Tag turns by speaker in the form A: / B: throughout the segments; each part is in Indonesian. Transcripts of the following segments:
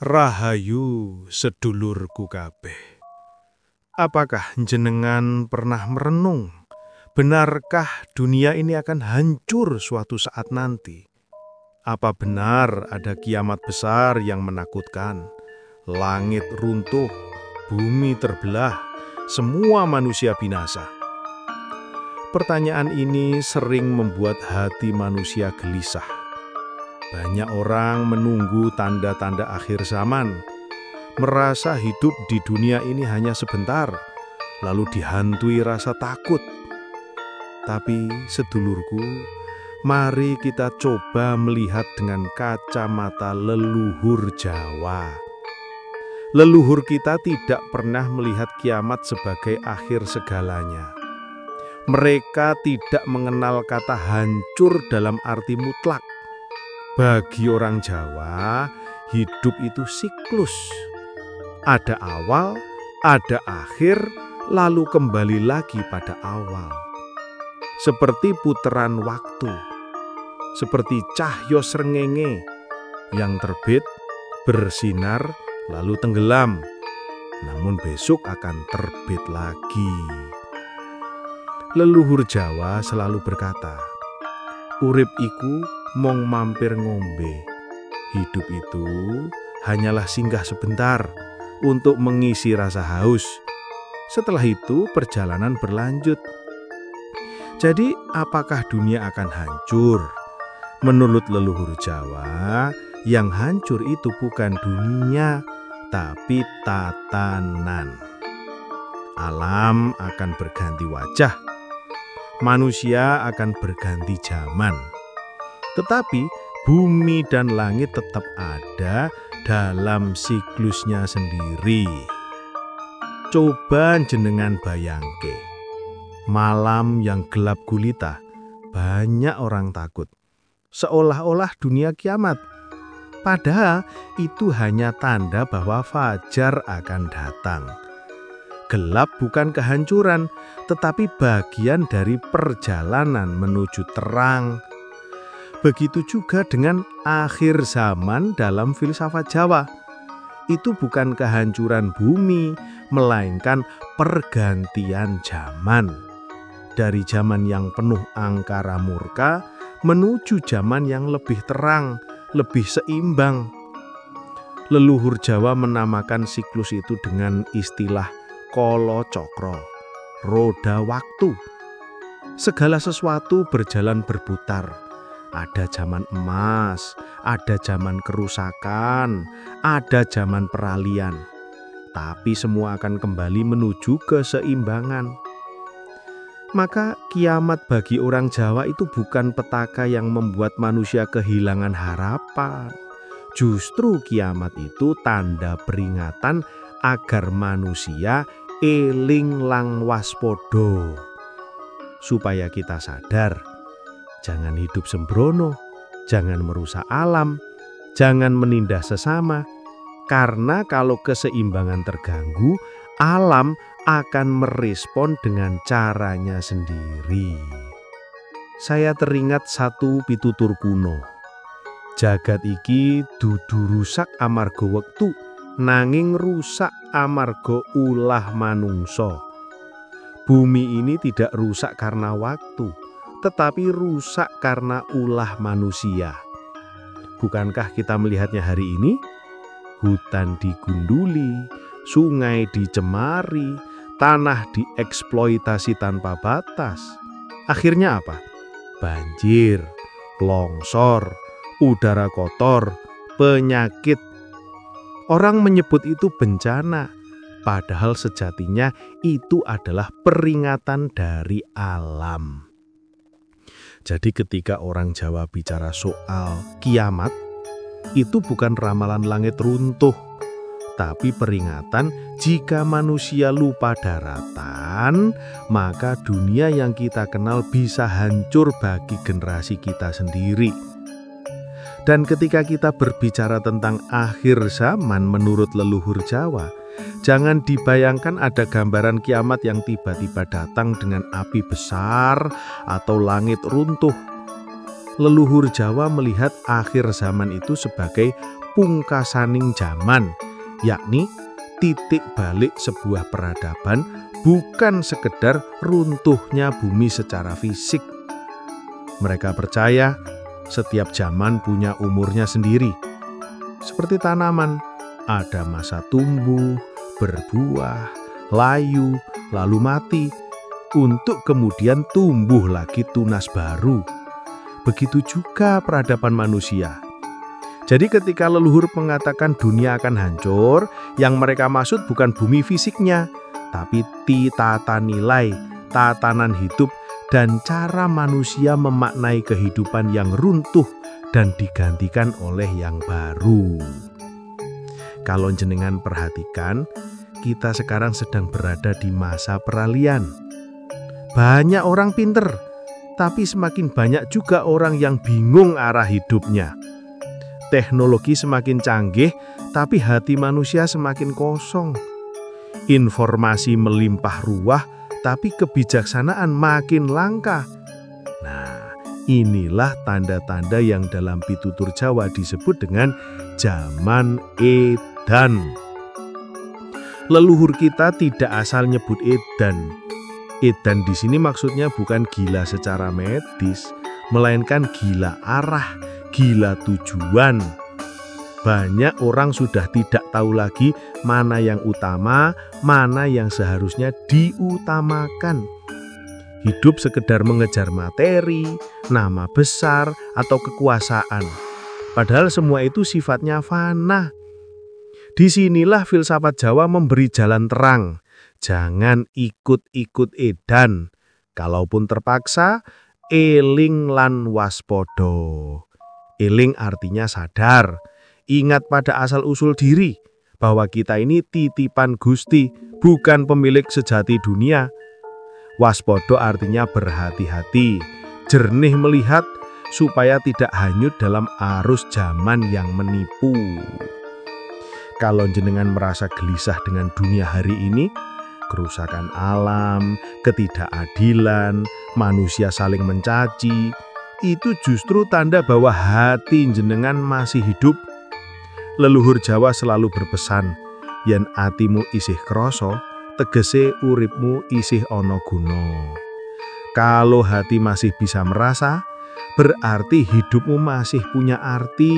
A: Rahayu sedulurku kabeh. Apakah jenengan pernah merenung, benarkah dunia ini akan hancur suatu saat nanti? Apa benar ada kiamat besar yang menakutkan? Langit runtuh, bumi terbelah, semua manusia binasa. Pertanyaan ini sering membuat hati manusia gelisah. Banyak orang menunggu tanda-tanda akhir zaman, merasa hidup di dunia ini hanya sebentar, lalu dihantui rasa takut. Tapi sedulurku, mari kita coba melihat dengan kacamata leluhur Jawa. Leluhur kita tidak pernah melihat kiamat sebagai akhir segalanya. Mereka tidak mengenal kata hancur dalam arti mutlak. Bagi orang Jawa, hidup itu siklus. Ada awal, ada akhir, lalu kembali lagi pada awal. Seperti putaran waktu, seperti cahyo srengenge yang terbit, bersinar, lalu tenggelam, namun besok akan terbit lagi. Leluhur Jawa selalu berkata, urip iku mong mampir ngombe. Hidup itu hanyalah singgah sebentar untuk mengisi rasa haus. Setelah itu perjalanan berlanjut. Jadi apakah dunia akan hancur? Menurut leluhur Jawa, yang hancur itu bukan dunia, tapi tatanan. Alam akan berganti wajah. Manusia akan berganti zaman. Tetapi bumi dan langit tetap ada dalam siklusnya sendiri. Coba jenengan bayangke, malam yang gelap gulita, banyak orang takut. Seolah-olah dunia kiamat. Padahal itu hanya tanda bahwa fajar akan datang. Gelap bukan kehancuran, tetapi bagian dari perjalanan menuju terang. Begitu juga dengan akhir zaman dalam filsafat Jawa. Itu bukan kehancuran bumi, melainkan pergantian zaman. Dari zaman yang penuh angkara murka, menuju zaman yang lebih terang, lebih seimbang. Leluhur Jawa menamakan siklus itu dengan istilah kala cokro, roda waktu. Segala sesuatu berjalan berputar. Ada zaman emas, ada zaman kerusakan, ada zaman peralihan. Tapi semua akan kembali menuju keseimbangan. Maka kiamat bagi orang Jawa itu bukan petaka yang membuat manusia kehilangan harapan. Justru kiamat itu tanda peringatan agar manusia eling lang waspodo. Supaya kita sadar, jangan hidup sembrono, jangan merusak alam, jangan menindas sesama. Karena kalau keseimbangan terganggu, alam akan merespon dengan caranya sendiri. Saya teringat satu pitutur kuno. Jagat iki dudu rusak amarga wektu, nanging rusak amarga ulah manungsa. Bumi ini tidak rusak karena waktu, tetapi rusak karena ulah manusia. Bukankah kita melihatnya hari ini? Hutan digunduli, sungai dicemari, tanah dieksploitasi tanpa batas. Akhirnya apa? Banjir, longsor, udara kotor, penyakit. Orang menyebut itu bencana, padahal sejatinya itu adalah peringatan dari alam. Jadi ketika orang Jawa bicara soal kiamat, itu bukan ramalan langit runtuh, tapi peringatan jika manusia lupa daratan, maka dunia yang kita kenal bisa hancur bagi generasi kita sendiri. Dan ketika kita berbicara tentang akhir zaman menurut leluhur Jawa, jangan dibayangkan ada gambaran kiamat yang tiba-tiba datang dengan api besar atau langit runtuh. Leluhur Jawa melihat akhir zaman itu sebagai pungkasaning jaman, yakni titik balik sebuah peradaban bukan sekedar runtuhnya bumi secara fisik. Mereka percaya setiap zaman punya umurnya sendiri. Seperti tanaman, ada masa tumbuh, berbuah, layu, lalu mati, untuk kemudian tumbuh lagi tunas baru. Begitu juga peradaban manusia. Jadi ketika leluhur mengatakan dunia akan hancur, yang mereka maksud bukan bumi fisiknya, tapi tata nilai, tatanan hidup, dan cara manusia memaknai kehidupan yang runtuh dan digantikan oleh yang baru. Kalau jenengan perhatikan, kita sekarang sedang berada di masa peralihan. Banyak orang pinter, tapi semakin banyak juga orang yang bingung arah hidupnya. Teknologi semakin canggih, tapi hati manusia semakin kosong. Informasi melimpah ruah, tapi kebijaksanaan makin langka. Nah, inilah tanda-tanda yang dalam pitutur Jawa disebut dengan zaman edan. Leluhur kita tidak asal nyebut edan. Edan di sini maksudnya bukan gila secara medis, melainkan gila arah, gila tujuan. Banyak orang sudah tidak tahu lagi mana yang utama, mana yang seharusnya diutamakan. Hidup sekedar mengejar materi, nama besar, atau kekuasaan. Padahal semua itu sifatnya fana. Disinilah filsafat Jawa memberi jalan terang. Jangan ikut-ikut edan. Kalaupun terpaksa, eling lan waspodo. Eling artinya sadar. Ingat pada asal-usul diri, bahwa kita ini titipan Gusti, bukan pemilik sejati dunia. Waspodo artinya berhati-hati, jernih melihat, supaya tidak hanyut dalam arus zaman yang menipu. Kalau jenengan merasa gelisah dengan dunia hari ini, kerusakan alam, ketidakadilan, manusia saling mencaci, itu justru tanda bahwa hati jenengan masih hidup. Leluhur Jawa selalu berpesan, yen atimu isih kroso, tegese uripmu isih ono guno. Kalau hati masih bisa merasa, berarti hidupmu masih punya arti.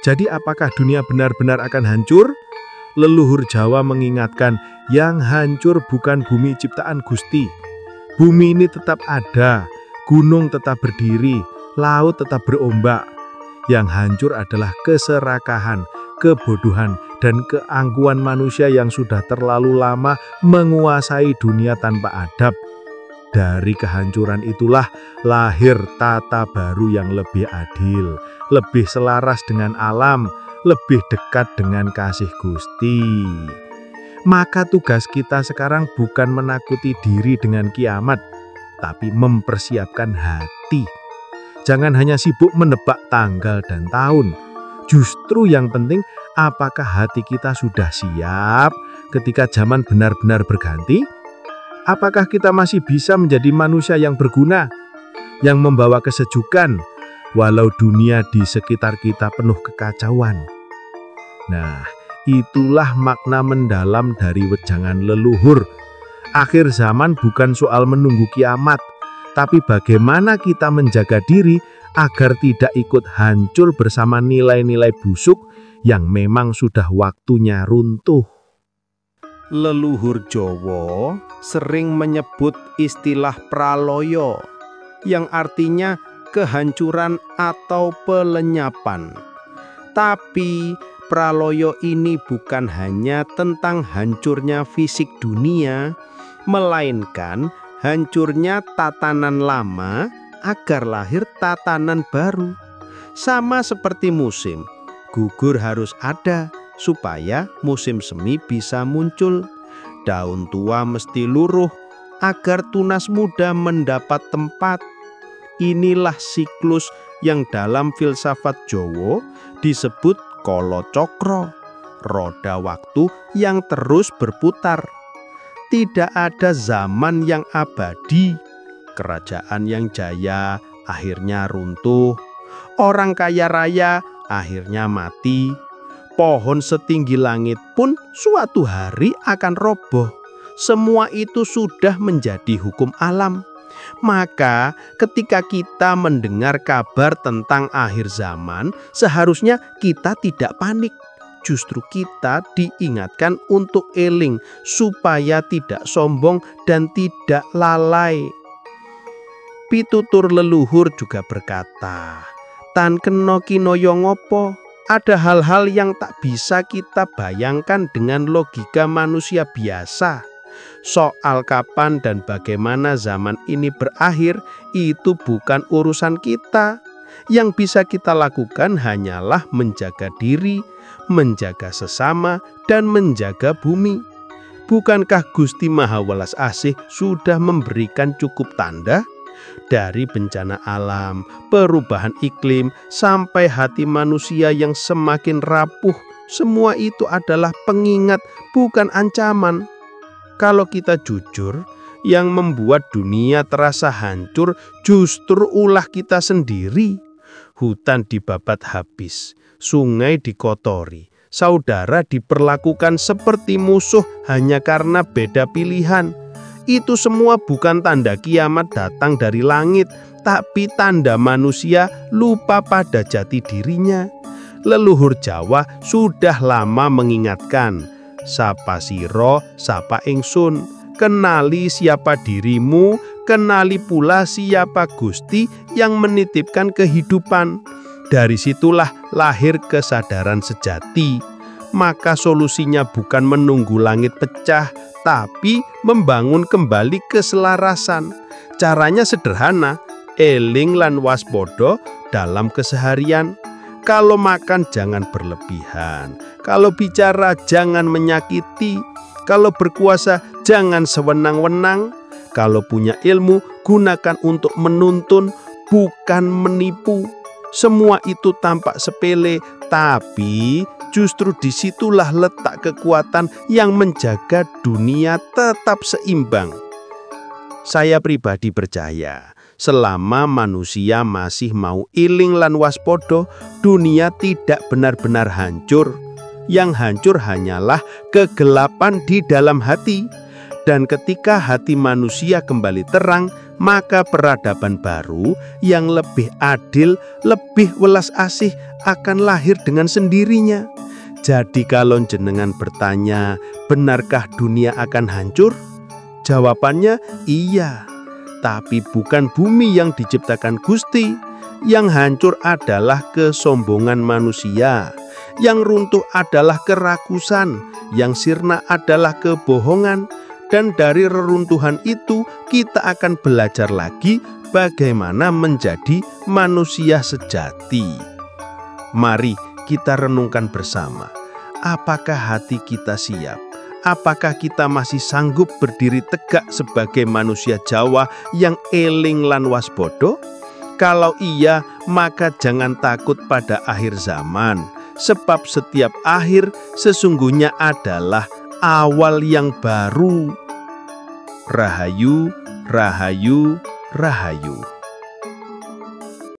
A: Jadi apakah dunia benar-benar akan hancur? Leluhur Jawa mengingatkan, yang hancur bukan bumi ciptaan Gusti. Bumi ini tetap ada, gunung tetap berdiri, laut tetap berombak. Yang hancur adalah keserakahan, kebodohan, dan keangkuhan manusia yang sudah terlalu lama menguasai dunia tanpa adab. Dari kehancuran itulah lahir tata baru yang lebih adil, lebih selaras dengan alam, lebih dekat dengan kasih Gusti. Maka tugas kita sekarang bukan menakuti diri dengan kiamat, tapi mempersiapkan hati. Jangan hanya sibuk menebak tanggal dan tahun. Justru yang penting, apakah hati kita sudah siap ketika zaman benar-benar berganti? Apakah kita masih bisa menjadi manusia yang berguna, yang membawa kesejukan, walau dunia di sekitar kita penuh kekacauan? Nah, itulah makna mendalam dari wejangan leluhur. Akhir zaman bukan soal menunggu kiamat, tapi bagaimana kita menjaga diri agar tidak ikut hancur bersama nilai-nilai busuk yang memang sudah waktunya runtuh. Leluhur Jawa sering menyebut istilah praloyo, yang artinya kehancuran atau pelenyapan. Tapi praloyo ini bukan hanya tentang hancurnya fisik dunia, melainkan hancurnya tatanan lama agar lahir tatanan baru. Sama seperti musim, gugur harus ada supaya musim semi bisa muncul. Daun tua mesti luruh agar tunas muda mendapat tempat. Inilah siklus yang dalam filsafat Jawa disebut kala cakra, roda waktu yang terus berputar. Tidak ada zaman yang abadi. Kerajaan yang jaya akhirnya runtuh. Orang kaya raya akhirnya mati. Pohon setinggi langit pun suatu hari akan roboh. Semua itu sudah menjadi hukum alam. Maka ketika kita mendengar kabar tentang akhir zaman, seharusnya kita tidak panik. Justru kita diingatkan untuk eling supaya tidak sombong dan tidak lalai. Pitutur leluhur juga berkata, "Tan kena kinaya ngopo?" Ada hal-hal yang tak bisa kita bayangkan dengan logika manusia biasa. Soal kapan dan bagaimana zaman ini berakhir, itu bukan urusan kita. Yang bisa kita lakukan hanyalah menjaga diri, menjaga sesama, dan menjaga bumi. Bukankah Gusti Maha Welas Asih sudah memberikan cukup tanda? Dari bencana alam, perubahan iklim, sampai hati manusia yang semakin rapuh, semua itu adalah pengingat, bukan ancaman. Kalau kita jujur, yang membuat dunia terasa hancur justru ulah kita sendiri. Hutan dibabat habis, sungai dikotori, saudara diperlakukan seperti musuh hanya karena beda pilihan. Itu semua bukan tanda kiamat datang dari langit, tapi tanda manusia lupa pada jati dirinya. Leluhur Jawa sudah lama mengingatkan, sapa siro, sapa ingsun, kenali siapa dirimu, kenali pula siapa Gusti yang menitipkan kehidupan. Dari situlah lahir kesadaran sejati. Maka solusinya bukan menunggu langit pecah, tapi membangun kembali keselarasan. Caranya sederhana, eling lan waspada dalam keseharian. Kalau makan jangan berlebihan, kalau bicara jangan menyakiti, kalau berkuasa jangan sewenang-wenang, kalau punya ilmu gunakan untuk menuntun, bukan menipu. Semua itu tampak sepele, tapi justru disitulah letak kekuatan yang menjaga dunia tetap seimbang. Saya pribadi percaya, selama manusia masih mau iling lan waspodo, dunia tidak benar-benar hancur. Yang hancur hanyalah kegelapan di dalam hati. Dan ketika hati manusia kembali terang, maka peradaban baru yang lebih adil, lebih welas asih akan lahir dengan sendirinya. Jadi kalau jenengan bertanya, benarkah dunia akan hancur? Jawabannya iya, tapi bukan bumi yang diciptakan Gusti. Yang hancur adalah kesombongan manusia, yang runtuh adalah kerakusan, yang sirna adalah kebohongan. Dan dari reruntuhan itu kita akan belajar lagi bagaimana menjadi manusia sejati. Mari kita renungkan bersama, apakah hati kita siap? Apakah kita masih sanggup berdiri tegak sebagai manusia Jawa yang eling lan waspada? Kalau iya, maka jangan takut pada akhir zaman, sebab setiap akhir sesungguhnya adalah awal yang baru. Rahayu, rahayu, rahayu.